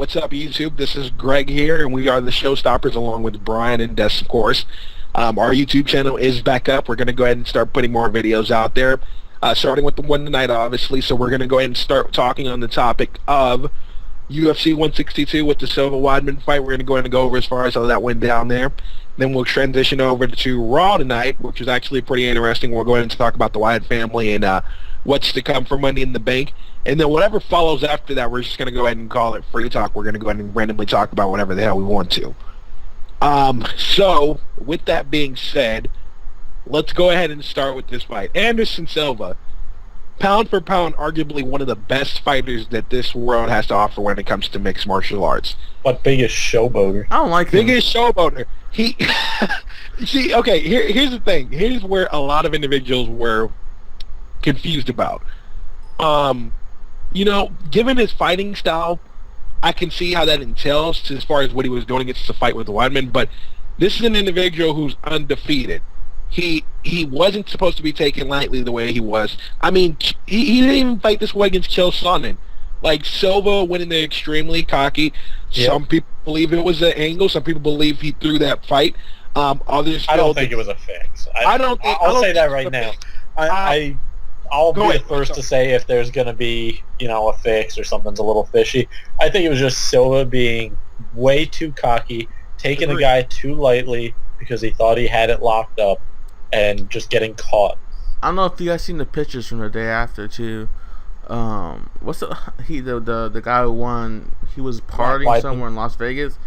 what's up, YouTube? This is Greg here, and we are the ShowStoppers along with Brian and Des, of course. Our YouTube channel is back up. We're going to go ahead and start putting more videos out there, starting with the one tonight, obviously. So we're going to go ahead and start talking on the topic of UFC 162 with the Silva Weidman fight. We're going to go ahead and go over as far as how that went down there. Then we'll transition over to Raw tonight, which is actually pretty interesting. We'll go ahead and talk about the Wyatt family and what's to come for Money in the Bank. And then whatever follows after that, we're just going to go ahead and call it free talk. We're going to go ahead and randomly talk about whatever the hell we want to. So, with that being said, let's go ahead and start with this fight. Anderson Silva, pound for pound, arguably one of the best fighters that this world has to offer when it comes to mixed martial arts. But biggest showboater. I don't like him. Biggest showboater. He, see, okay, here's the thing. Here's where a lot of individuals were confused about. You know, given his fighting style, I can see how that entails as far as what he was doing against the fight with Weidman, but this is an individual who's undefeated. He wasn't supposed to be taken lightly the way he was. I mean, he didn't even fight this way against Chael Sonnen. Like, Silva went in there extremely cocky. Yep. Some people believe it was an angle. Some people believe he threw that fight. Others I don't think it was a fix. I'll say that right now. I'll be the first to say if there's going to be, you know, a fix or something's a little fishy. I think it was just Silva being way too cocky, taking the guy too lightly because he thought he had it locked up, and just getting caught. I don't know if you guys seen the pictures from the day after too. What's the guy who won? He was partying somewhere in Las Vegas,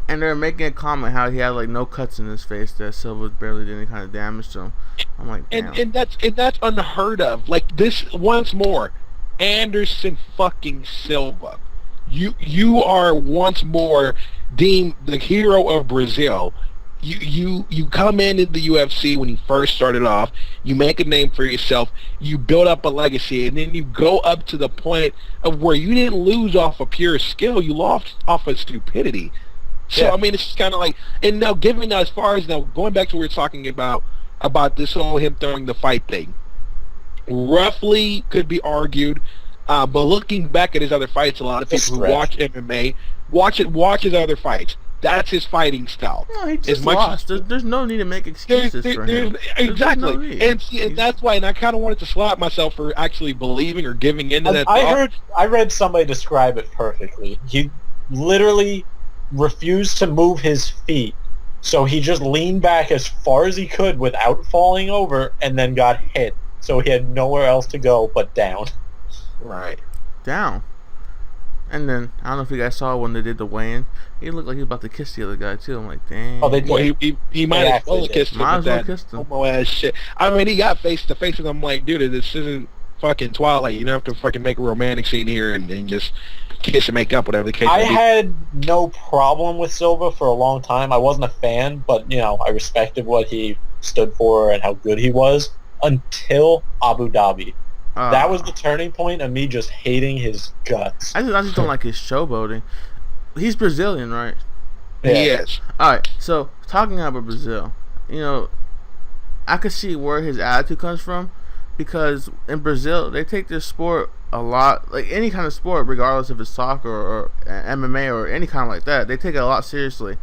and they're making a comment how he had like no cuts in his face, that Silva barely did any kind of damage to him. I'm like, damn. And that's unheard of. Like, this, once more, Anderson fucking Silva. You are once more deemed the hero of Brazil. You come in the UFC when you first started off, you make a name for yourself, you build up a legacy, and then you go up to the point of where you didn't lose off of pure skill, you lost off of stupidity. So, yeah. I mean, it's just kind of like, and now given as far as now, going back to what we were talking about this whole him throwing the fight thing, roughly could be argued, but looking back at his other fights, a lot of people who watch MMA, watch his other fights. That's his fighting style. No, he just lost. There's no need to make excuses for him. Exactly. No need. And that's why, and I kind of wanted to slap myself for actually believing or giving into that thought. I read somebody describe it perfectly. He literally refused to move his feet, so he just leaned back as far as he could without falling over, and then got hit. So he had nowhere else to go but down. Right. Down. And then, I don't know if you guys saw when they did the weigh-in, he looked like he was about to kiss the other guy, too. I'm like, dang. Oh, they did. Well, he might as well kissed him with that him. homo-ass shit. I mean, he got face-to-face with him. I'm like, dude, this isn't fucking Twilight. You don't have to fucking make a romantic scene here and just kiss and make up, whatever the case may be. I had no problem with Silva for a long time. I wasn't a fan, but, you know, I respected what he stood for and how good he was until Abu Dhabi. That was the turning point of me just hating his guts. I just don't like his showboating. He's Brazilian, right? Yeah. He is. Alright, so talking about Brazil, you know, I could see where his attitude comes from, because in Brazil they take their sport a lot, like any kind of sport, regardless if it's soccer or MMA or any kind of like that, they take it a lot seriously.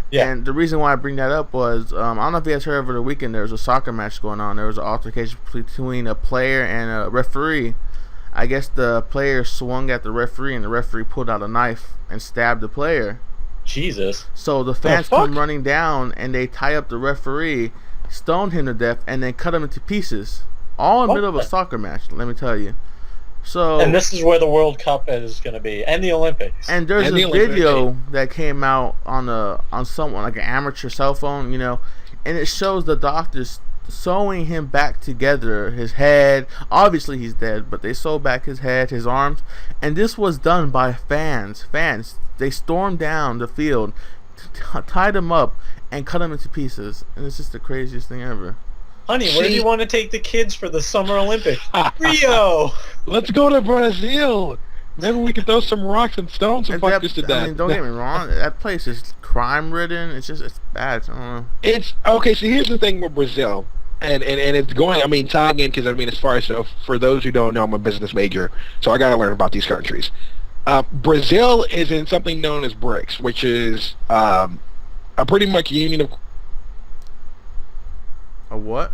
Yeah. And the reason why I bring that up was, I don't know if you guys heard over the weekend, there was a soccer match going on. There was an altercation between a player and a referee. I guess the player swung at the referee, and the referee pulled out a knife and stabbed the player. Jesus. So the fans come running down, and they tie up the referee, stoned him to death, and then cut him into pieces. All in the middle of a soccer match, let me tell you. So, and this is where the World Cup is going to be, and the Olympics. And there's a video that came out on someone, like an amateur cell phone, you know, and it shows the doctors sewing him back together, his head. Obviously he's dead, but they sew back his head, his arms, and this was done by fans. They stormed down the field, tied him up, and cut him into pieces, and it's just the craziest thing ever. Honey, where do you want to take the kids for the Summer Olympics? Rio! Let's go to Brazil! Maybe we can throw some rocks and stones and fuckers to death. I mean, don't get me wrong, that place is crime-ridden. It's bad. I don't know. It's, okay, so here's the thing with Brazil. And it's going, I mean, tying in, because, I mean, as far as, so for those who don't know, I'm a business major, so I got to learn about these countries. Brazil is in something known as BRICS, which is a pretty much union of... A what?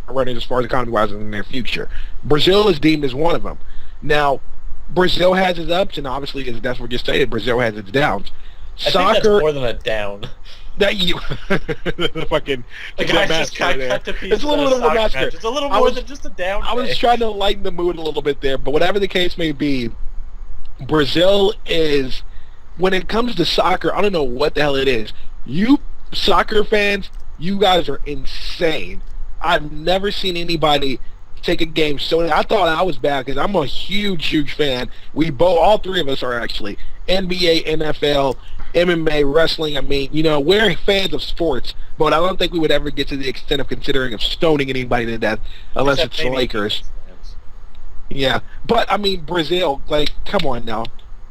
Running as far as economy-wise in the near future. Brazil is deemed as one of them. Now, Brazil has its ups, and obviously, as that's what you stated, Brazil has its downs. I think that's more than a down. That you, the fucking the guy just got cut to pieces. It's a little bit of a massacre. It's a little more than just a down. I was trying to lighten the mood a little bit there, but whatever the case may be, Brazil is, when it comes to soccer, I don't know what the hell it is. You soccer fans, you guys are insane. I've never seen anybody take a game so... I thought I was bad because I'm a huge fan. All three of us are actually. NBA, NFL, MMA, wrestling. I mean, we're fans of sports, but I don't think we would ever get to the extent of considering of stoning anybody to death unless it's the Lakers. Yeah, but I mean, Brazil, come on now.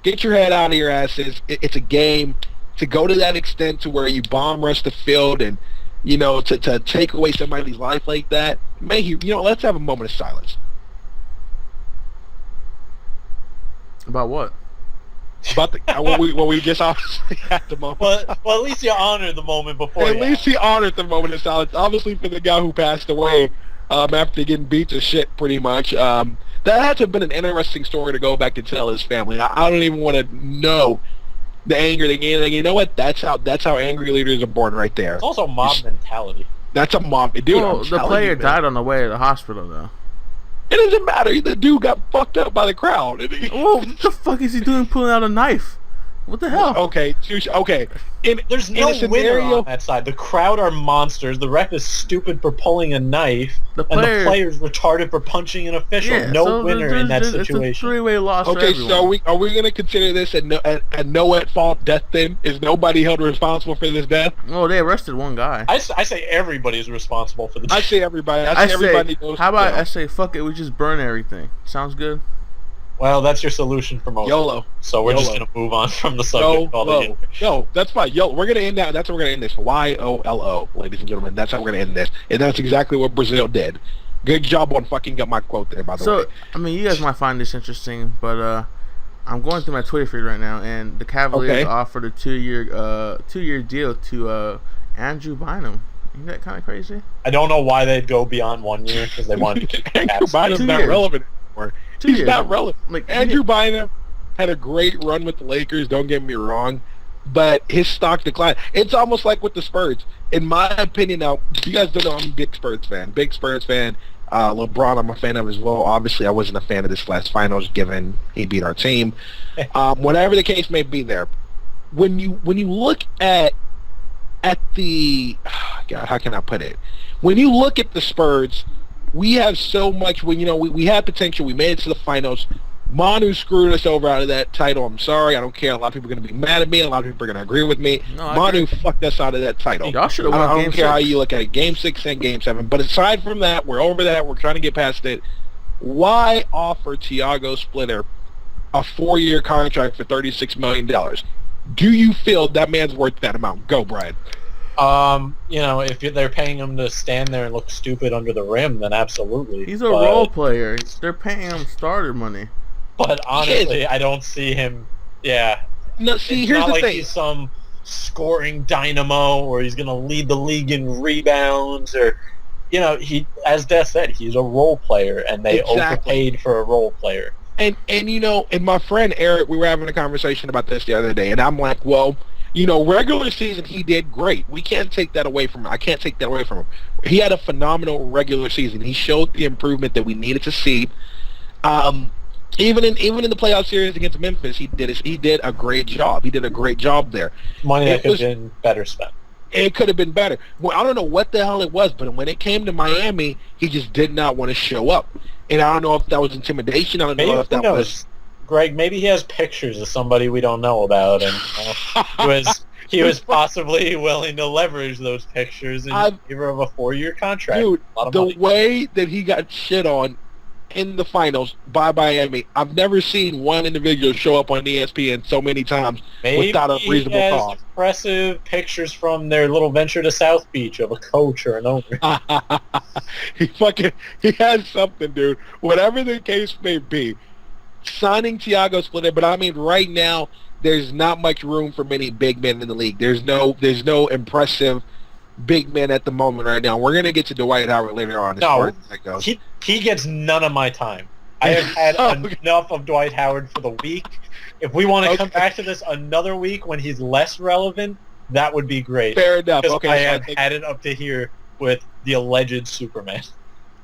Get your head out of your asses. It's a game. To go to that extent to where you bomb rush the field and, to take away somebody's life like that, let's have a moment of silence. About what? About what we just obviously had the moment. Well, at least you honored the moment before. At least he honored the moment of silence. Obviously, for the guy who passed away after getting beat to shit, pretty much. That had to have been an interesting story to go back and tell his family. I don't even want to know the anger they get. You know what? That's how angry leaders are born, right there. It's also mob mentality. That's a mob, dude. Well, the player died on the way to the hospital, though. It doesn't matter. The dude got fucked up by the crowd. Well, what the fuck is he doing pulling out a knife? What the hell? Okay. There's no winner on that side. The crowd are monsters. The ref is stupid for pulling a knife, and the player's retarded for punching an official. Yeah, no winner in that situation. It's a three-way loss for everyone. So are we going to consider this a no-at-fault death then? Is nobody held responsible for this death? Oh, they arrested one guy. I say everybody's responsible for the death. I say everybody. I say everybody knows. How about I say, fuck it, we just burn everything. Sounds good? Well, that's your solution for most. YOLO. So we're just going to move on from the subject. Yo, that's fine. Yo, we're going to end that. That's how we're going to end this. YOLO, ladies and gentlemen. That's how we're going to end this. And that's exactly what Brazil did. Good job on fucking up my quote there, by the way. So, I mean, you guys might find this interesting, but I'm going through my Twitter feed right now, and the Cavaliers offered a two-year deal to Andrew Bynum. Isn't that kind of crazy? I don't know why they'd go beyond 1 year, because they wanted to Andrew Bynum's not relevant anymore. He's not relevant. Andrew Bynum had a great run with the Lakers, don't get me wrong, but his stock declined. It's almost like with the Spurs. In my opinion, now, you guys don't know I'm a big Spurs fan. LeBron, I'm a fan of as well. Obviously, I wasn't a fan of this last finals, given he beat our team. Whatever the case may be there, when you look at the... God, how can I put it? When you look at the Spurs... We have so much. We had potential. We made it to the finals. Manu screwed us over out of that title. I'm sorry. I don't care. A lot of people are going to be mad at me. A lot of people are going to agree with me. No, Manu fucked us out of that title. Y'all should have won I don't care how you look at it. Game 6 and Game 7. But aside from that, we're over that. We're trying to get past it. Why offer Thiago Splitter a 4-year contract for $36 million? Do you feel that man's worth that amount? Go, Brian. If they're paying him to stand there and look stupid under the rim, then absolutely. He's a role player. They're paying him starter money. But honestly, I don't see him. Yeah. No, see, here's the thing. He's some scoring dynamo, or he's going to lead the league in rebounds, or he, as Des said, he's a role player, and they overpaid for a role player. And my friend Eric, we were having a conversation about this the other day, and I'm like, well. Regular season, he did great. We can't take that away from him. I can't take that away from him. He had a phenomenal regular season. He showed the improvement that we needed to see. Even in the playoff series against Memphis, he did a great job. He did a great job there. Money that could have been better spent. It could have been better. Well, I don't know what the hell it was, but when it came to Miami, he just did not want to show up. And I don't know if that was intimidation. I don't know if that was... Greg, maybe he has pictures of somebody we don't know about, and he was possibly willing to leverage those pictures in favor of a 4-year contract. Dude, the way that he got shit on in the finals by Miami, I've never seen one individual show up on ESPN so many times without a reasonable cause. He has impressive pictures from their little venture to South Beach of a coach or an owner. He has something, dude. Whatever the case may be. signing Thiago Splitter, but I mean, right now, there's not much room for many big men in the league. There's no impressive big men at the moment right now. We're going to get to Dwight Howard later on as far as that goes. He gets none of my time. I have had enough of Dwight Howard for the week. If we want to come back to this another week when he's less relevant, that would be great. Fair enough. Okay, I have had it up to here with the alleged Superman.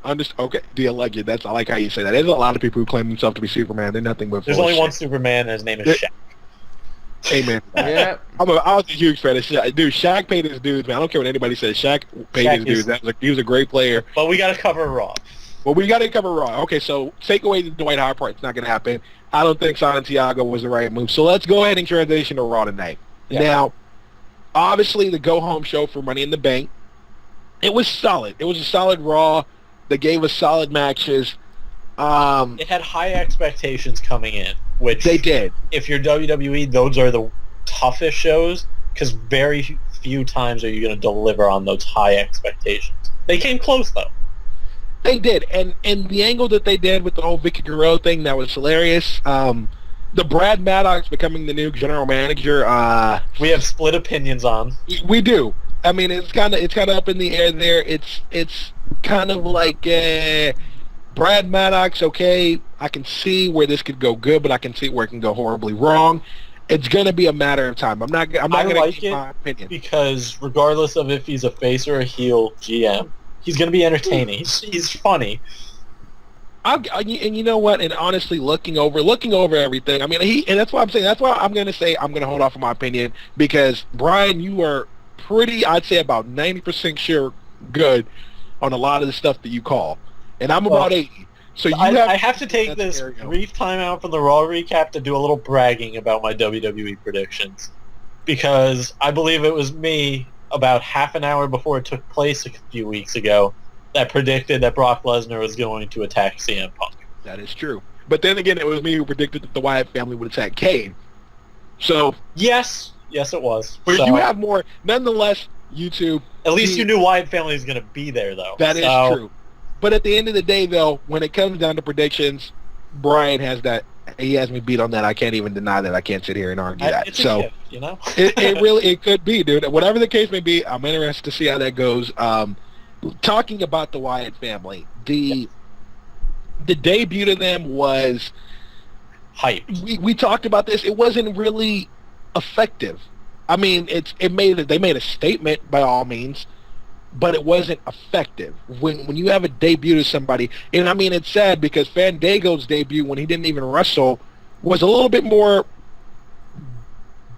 Okay, the alleged. I like how you say that. There's a lot of people who claim themselves to be Superman. They're nothing but There's only one Superman, and his name is Shaq. Amen. Yeah. I was a huge fan of Shaq. Dude, Shaq paid his dues, man. I don't care what anybody says. Shaq paid his dues. He was a great player. But we got to cover Raw. Well, we got to cover Raw. Okay, so take away the Dwight Howard part. It's not going to happen. I don't think signing Thiago was the right move. So let's go ahead and transition to Raw tonight. Yeah. Now, obviously, the go-home show for Money in the Bank, it was solid. It was a solid Raw. They gave us solid matches. It had high expectations coming in, which they did. If you're WWE, those are the toughest shows because very few times are you going to deliver on those high expectations. They came close, though. They did, and the angle that they did with the whole Vicky Guerrero thing, that was hilarious. The Brad Maddox becoming the new general manager. We have split opinions on. We do. I mean, it's kind of up in the air there. It's kind of like Brad Maddox. Okay, I can see where this could go good, but I can see where it can go horribly wrong. It's going to be a matter of time. I'm not going to keep my opinion because regardless of if he's a face or a heel GM. He's going to be entertaining. He's funny. And you know what? And honestly, looking over everything, I mean, and that's why I'm saying, that's why I'm going to hold off on my opinion, because Brian, you are pretty, I'd say about 90% sure good on a lot of the stuff that you call. And I'm about 80. So I have to take this brief time out from the Raw recap to do a little bragging about my WWE predictions. Because I believe it was me about half an hour before it took place a few weeks ago that predicted that Brock Lesnar was going to attack CM Punk. That is true. But then again, it was me who predicted that the Wyatt family would attack Kane. So yes, it was. But you have more. Nonetheless, YouTube. At least you knew Wyatt family was going to be there, though. That is true. But at the end of the day, though, when it comes down to predictions, Brian has that. He has me beat on that. I can't even deny that. I can't sit here and argue that. It's a gift, you know? it could be, dude. Whatever the case may be, I'm interested to see how that goes. Talking about the Wyatt family, the debut of them was hype. We talked about this. It wasn't really effective. I mean, they made a statement by all means, but it wasn't effective. When you have a debut of somebody, and I mean, it's sad because Fandango's debut, when he didn't even wrestle, was a little bit more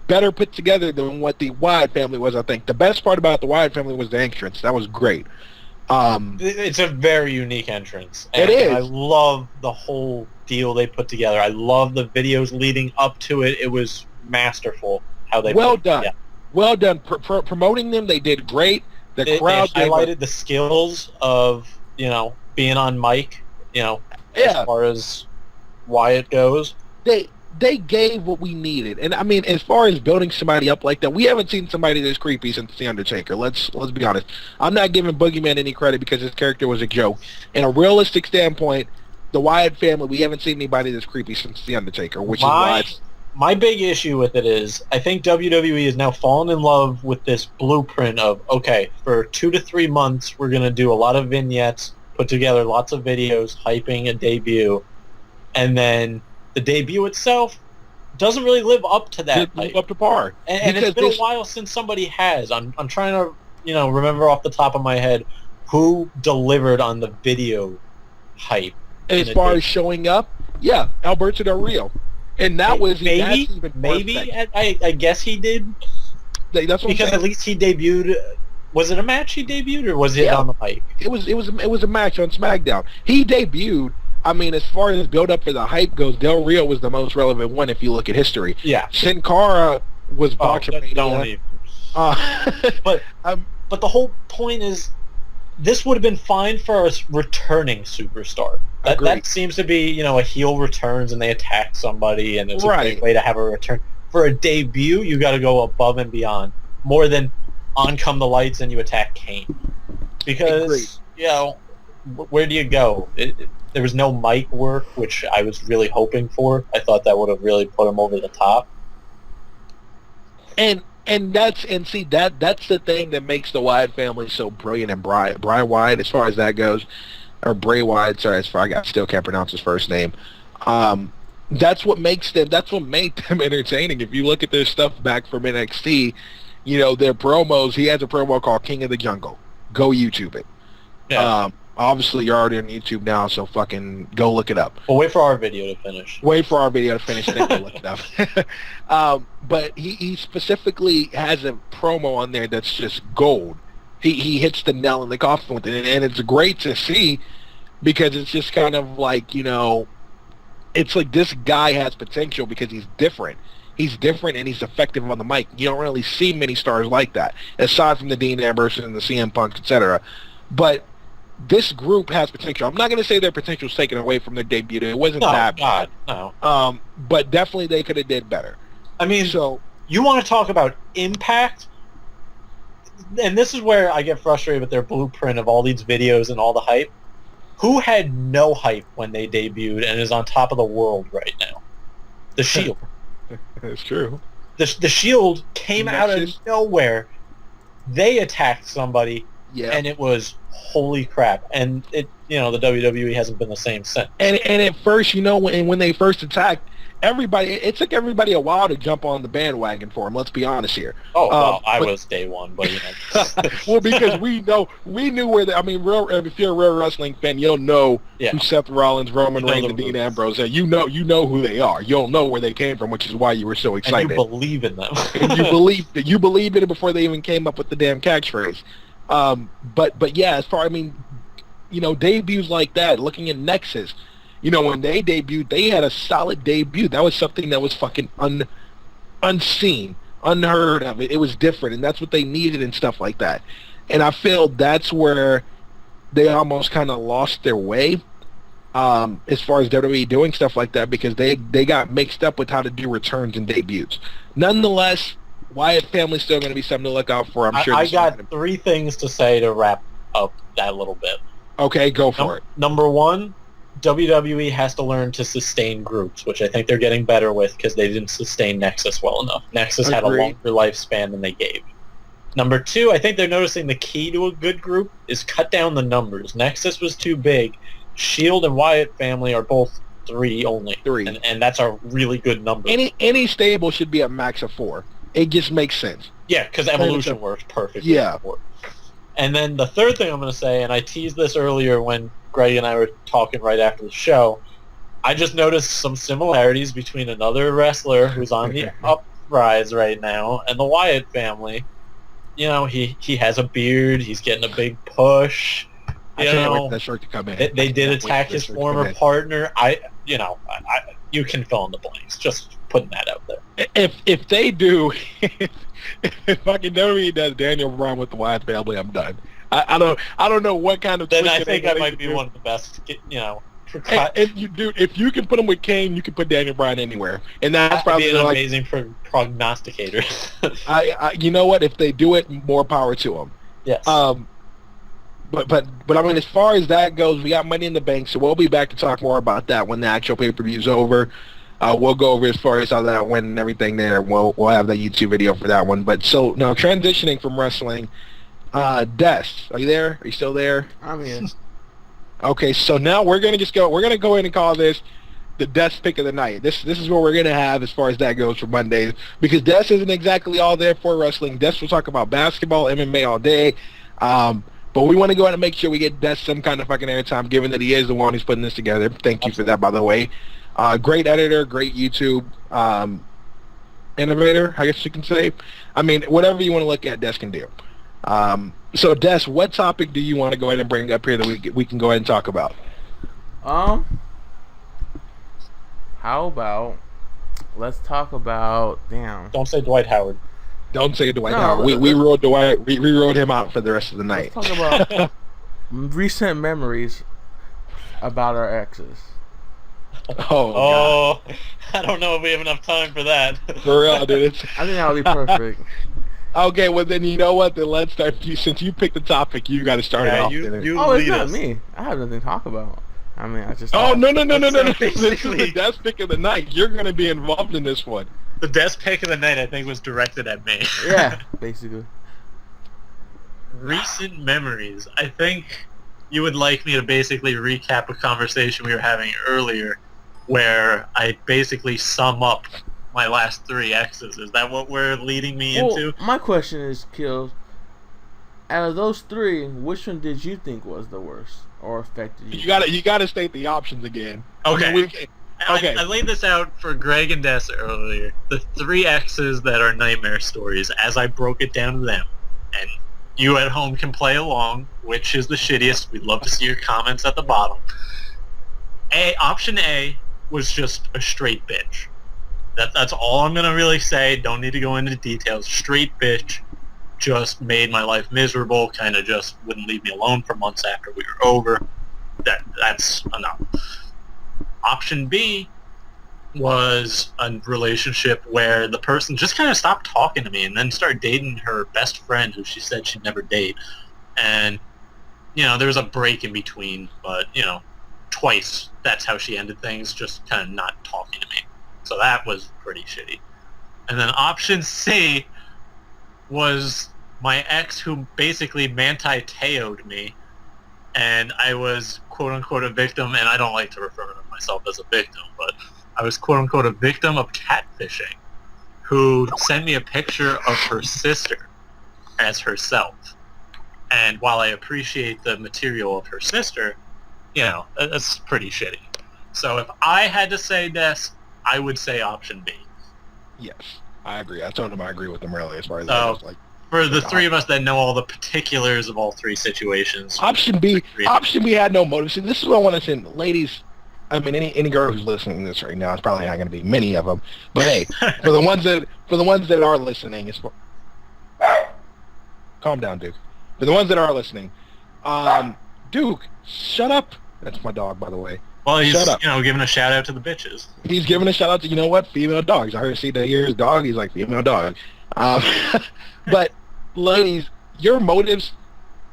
better put together than what the Wyatt family was, I think. The best part about the Wyatt family was the entrance. That was great. It's a very unique entrance. It is. I love the whole deal they put together. I love the videos leading up to it. It was masterful how they Well done. Well done. Promoting them, they did great. The crowd highlighted the skills of, being on mic, as far as Wyatt goes. They gave what we needed. And I mean, as far as building somebody up like that, we haven't seen somebody this creepy since The Undertaker. Let's be honest. I'm not giving Boogeyman any credit because his character was a joke. In a realistic standpoint, the Wyatt family, we haven't seen anybody this creepy since The Undertaker, which is why my big issue with it is I think WWE has now fallen in love with this blueprint of, okay, for 2 to 3 months, we're going to do a lot of vignettes, put together lots of videos, hyping a debut, and then the debut itself doesn't really live up to that. Live up to par. And it's been a while since somebody has. I'm trying to, remember off the top of my head who delivered on the video hype. As far as showing up, Alberto Del Rio. And that was maybe I guess he did. That's what because at least he debuted. Was it a match he debuted, or was it on the mic? It was a match on SmackDown. He debuted. I mean, as far as build up for the hype goes, Del Rio was the most relevant one if you look at history. Yeah, Sin Cara was Botchamania. Don't even. But the whole point is, this would have been fine for a returning superstar. That seems to be, a heel returns and they attack somebody, and it's a great way to have a return. For a debut, you got to go above and beyond, more than on come the lights and you attack Kane. Because, where do you go? There was no mic work, which I was really hoping for. I thought that would have really put him over the top. And that's the thing that makes the Wyatt family so brilliant. And Brian Wyatt, as far as that goes, or Bray Wyatt, sorry, I still can't pronounce his first name. That's what made them entertaining. If you look at their stuff back from NXT, their promos. He has a promo called King of the Jungle. Go YouTube it. Yeah. Obviously, you're already on YouTube now, so fucking go look it up. Well, wait for our video to finish. Wait for our video to finish, and then go look it up. But he specifically has a promo on there that's just gold. He hits the nail in the coffin with it, and it's great to see because it's just kind of like, it's like this guy has potential because he's different. He's different and he's effective on the mic. You don't really see many stars like that, aside from the Dean Ambrose and the CM Punk, etc. But this group has potential. I'm not going to say their potential is taken away from their debut. It wasn't that bad. No. But definitely they could have did better. I mean, so you want to talk about impact? And this is where I get frustrated with their blueprint of all these videos and all the hype. Who had no hype when they debuted and is on top of the world right now? The Shield. That's true. The Shield came out of nowhere. They attacked somebody, and it was holy crap. And the WWE hasn't been the same since. And at first, when they first attacked, it took everybody a while to jump on the bandwagon for them. Let's be honest here. Oh, well, I was day one, but well, because we knew where if you're a real wrestling fan, you'll know who Seth Rollins, Roman Reigns, and Dean Ambrose are. You know who they are. You'll know where they came from, which is why you were so excited. And you believe in them. And you believed in it before they even came up with the damn catchphrase. But yeah, as far debuts like that, looking at Nexus. When they debuted, they had a solid debut. That was something that was fucking unseen, unheard of. It was different, and that's what they needed and stuff like that. And I feel that's where they almost kind of lost their way as far as WWE doing stuff like that because they got mixed up with how to do returns and debuts. Nonetheless, Wyatt family's still going to be something to look out for. I'm sure. I got three things to say to wrap up that little bit. Okay, go for it. Number one, WWE has to learn to sustain groups, which I think they're getting better with because they didn't sustain Nexus well enough. Nexus had a longer lifespan than they gave. Number two, I think they're noticing the key to a good group is cut down the numbers. Nexus was too big. Shield and Wyatt family are both three only. And that's a really good number. Any stable should be a max of 4. It just makes sense. Yeah, because Evolution works perfectly. Yeah. And then the third thing I'm going to say, and I teased this earlier when Greg and I were talking right after the show, I just noticed some similarities between another wrestler who's on the uprise right now and the Wyatt family. He has a beard. He's getting a big push. I can't wait for that shirt to come in. They did attack his former partner. You can fill in the blanks. Just putting that out there. If they do, if fucking WWE does Daniel Bryan with the Wyatt family, I'm done. I don't know what kind of. Then I think that might be one of the best. If you can put him with Kane, you can put Daniel Bryan anywhere, and that's probably an amazing prognosticator. You know what? If they do it, more power to them. Yes. But I mean, as far as that goes, we got Money in the Bank, so we'll be back to talk more about that when the actual pay-per-view's over. We'll go over as far as how that went and everything there. We'll have that YouTube video for that one. But so now transitioning from wrestling, Des, are you there? Are you still there? I'm here. Okay, so now we're gonna go in and call this the Des pick of the night. This is what we're gonna have as far as that goes for Mondays, because Des isn't exactly all there for wrestling. Des will talk about basketball, MMA all day. But we want to go ahead and make sure we get Des some kind of fucking airtime, given that he is the one who's putting this together. Thank you for that, by the way. Great editor, great YouTube innovator, I guess you can say. I mean, whatever you want to look at, Des can do. So, Des, what topic do you want to go ahead and bring up here that we can go ahead and talk about? How about let's talk about Don't say Dwight Howard. Don't say Dwight Howard. We ruled Dwight. We ruled him out for the rest of the night. Let's talk about recent memories about our exes. Oh, I don't know if we have enough time for that. For real, dude. I think that would be perfect. Okay, well then you know what? Then let's start. Since you picked the topic, you got to start it off. It's not me. I have nothing to talk about. I mean, I just. Oh no! This is the desk pick of the night. You're going to be involved in this one. The desk pick of the night, I think, was directed at me. Yeah, basically. Recent memories. I think you would like me to basically recap a conversation we were having earlier, where I basically sum up my last 3 exes. Is that what we're leading me into? My question is, Kills, out of those 3, which one did you think was the worst or affected you? You gotta state the options again. Okay. I laid this out for Greg and Des earlier. The 3 exes that are nightmare stories, as I broke it down to them. And you at home can play along. Which is the shittiest? We'd love to see your comments at the bottom. Option A was just a straight bitch. That's all I'm going to really say. Don't need to go into details. Straight bitch. Just made my life miserable. Kind of just wouldn't leave me alone for months after we were over. That's enough. Option B was a relationship where the person just kind of stopped talking to me and then started dating her best friend, who she said she'd never date. And, there was a break in between, but, twice that's how she ended things, just kind of not talking to me. So that was pretty shitty. And then option C was my ex, who basically Manti Teo'd me, and I was quote-unquote a victim, and I don't like to refer to myself as a victim, but I was quote-unquote a victim of catfishing, who sent me a picture of her sister as herself. And while I appreciate the material of her sister, that's pretty shitty. So if I had to say this, I would say option B. Yes, I agree. I told him I agree with him earlier as far as for the 3 of us that know all the particulars of all 3 situations. Option B had no motive. See, this is what I want to say, ladies. I mean, any girl who's listening to this right now, it's probably not going to be many of them. But hey, for the ones that are listening, calm down, Duke. For the ones that are listening, Duke, shut up. That's my dog, by the way. Well, he's giving a shout out to the bitches. He's giving a shout out to female dogs. I heard his dog. He's like female dog. But ladies, your motives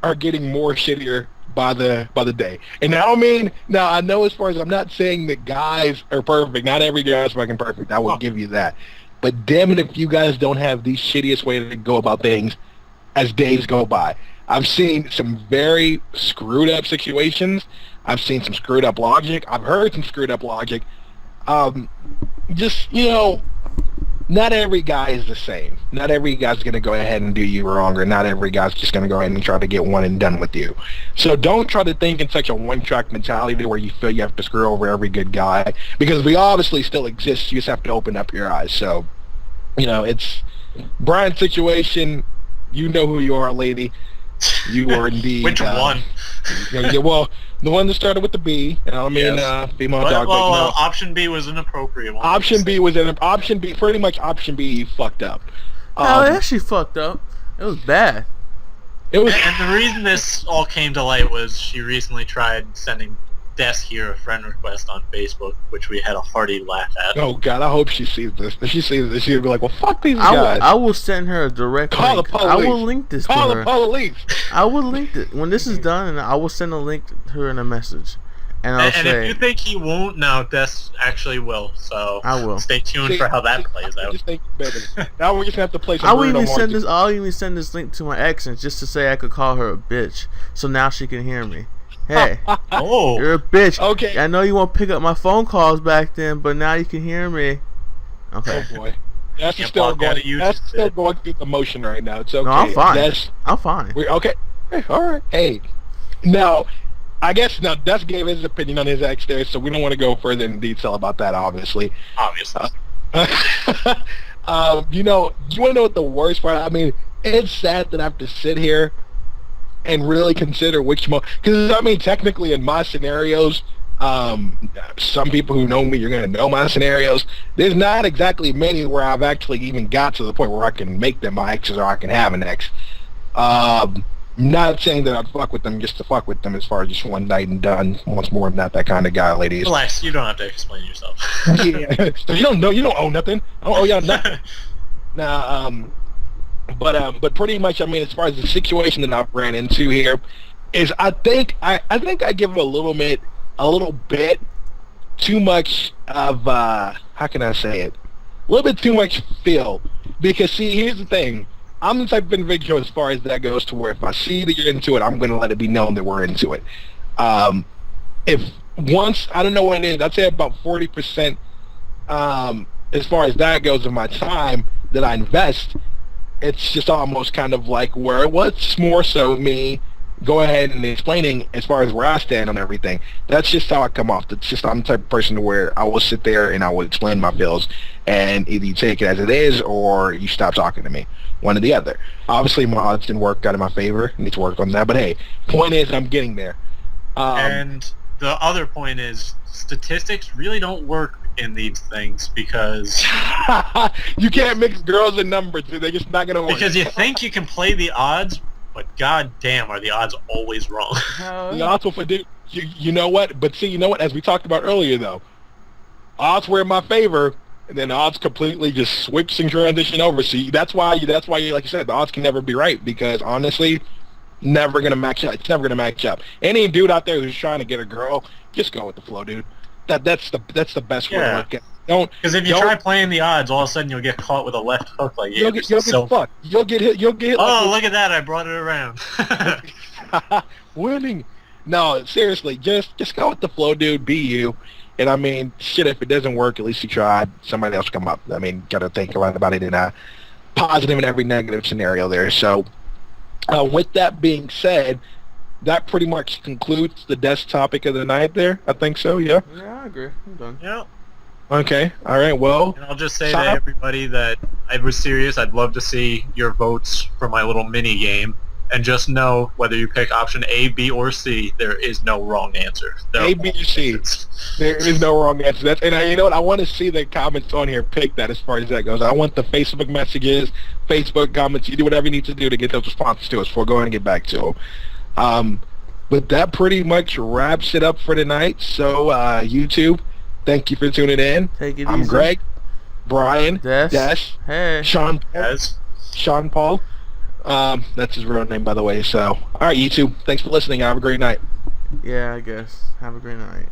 are getting more shittier by the day. And I know as far as I'm not saying that guys are perfect. Not every guy is fucking perfect. I will give you that. But damn it if you guys don't have the shittiest way to go about things as days go by. I've seen some very screwed up situations. I've seen some screwed up logic. I've heard some screwed up logic. Not every guy is the same. Not every guy's going to go ahead and do you wrong, or not every guy's just going to go ahead and try to get one and done with you. So don't try to think in such a one-track mentality where you feel you have to screw over every good guy, because we obviously still exist. You just have to open up your eyes. So, it's Brian's situation. You know who you are, lady. You are indeed. Which one? Well, the one that started with the B. Yes. Female dog. Well, option B was an appropriate one. Option B. Pretty much option B. You fucked up. It actually fucked up. It was bad. It was, and the reason this all came to light was she recently tried sending Des here a friend request on Facebook, which we had a hearty laugh at. Oh God, I hope she sees this. If she sees this, she'll be like, "Well, fuck these guys." I will send her a direct link. The police. I will link this to her. Call the police. I will link it when this is done, and I will send a link to her in a message. And I'll say, if you think he won't, no, Des actually will. So I will. Stay tuned for how that plays out. Just think better. Now we're just gonna have to play some. I'll even send this link to my ex, and just to say I could call her a bitch, so now she can hear me. Hey, you're a bitch. Okay. I know you won't pick up my phone calls back then, but now you can hear me. Okay. Oh boy. That's still going through the motion right now. It's okay. No, I'm fine. I'm fine. Okay. All right. Hey. Now, I guess Des gave his opinion on his ex there, so we don't want to go further in detail about that, obviously. Obviously. You want to know what the worst part? I mean, it's sad that I have to sit here and really consider which because technically in my scenarios, some people who know me, you're going to know my scenarios. There's not exactly many where I've actually even got to the point where I can make them my exes or I can have an ex. Not saying that I'd fuck with them just to fuck with them as far as just one night and done. Once more, I'm not that kind of guy, ladies. Relax, you don't have to explain yourself. Yeah, so you don't owe nothing. I don't owe y'all nothing. Now, But pretty much, I mean, as far as the situation that I've ran into here, is I think I give it a little bit too much of how can I say it? A little bit too much feel, because see, here's the thing. I'm the type of individual as far as that goes to where if I see that you're into it, I'm going to let it be known that we're into it. If once, I don't know what it is, I'd say about 40%, as far as that goes of my time that I invest, it's just almost kind of like where it was more so me go ahead and explaining as far as where I stand on everything. That's just how I come off. That's just, I'm the type of person to where I will sit there and I will explain my bills, and either you take it as it is or you stop talking to me. One or the other. Obviously, my odds didn't work out in my favor. I need to work on that. But hey, point is, I'm getting there. And the other point is, statistics really don't work in these things because you can't mix girls and numbers. They're just not going to work. Because you think you can play the odds, but god damn, are the odds always wrong. The odds will predict. You know what? But see, you know what? As we talked about earlier, though, odds were in my favor. And then the odds completely just switch and transition over. See, that's why you, like you said, the odds can never be right, because honestly, never gonna match up. It's never gonna match up. Any dude out there who's trying to get a girl, just go with the flow, dude. That's the best way to look at it. Because if you try playing the odds, all of a sudden you'll get caught with a left hook like you'll get fucked. You'll get hit. Oh, look at that! I brought it around. Winning. No, seriously, just go with the flow, dude. Be you. And I mean, shit, if it doesn't work, at least you tried. Somebody else come up. I mean, got to think about it in a positive and every negative scenario there. So, with that being said, that pretty much concludes the desk topic of the night there. I think so, yeah? Yeah, I agree. I'm done. Yeah. Okay. All right, well. And I'll just say to everybody that I was serious. I'd love to see your votes for my little mini game. And just know, whether you pick option A, B, or C, there is no wrong answer. A, B, or C. There is no wrong answer. You know what? I want to see the comments on here pick that as far as that goes. I want the Facebook messages, Facebook comments. You do whatever you need to do to get those responses to us before going and get back to them. But that pretty much wraps it up for tonight. So, YouTube, thank you for tuning in. Take it I'm easy. Greg, Brian, Des. Hey. Sean Paul. That's his real name, by the way. So, all right, YouTube. Thanks for listening. Have a great night. Yeah, I guess. Have a great night.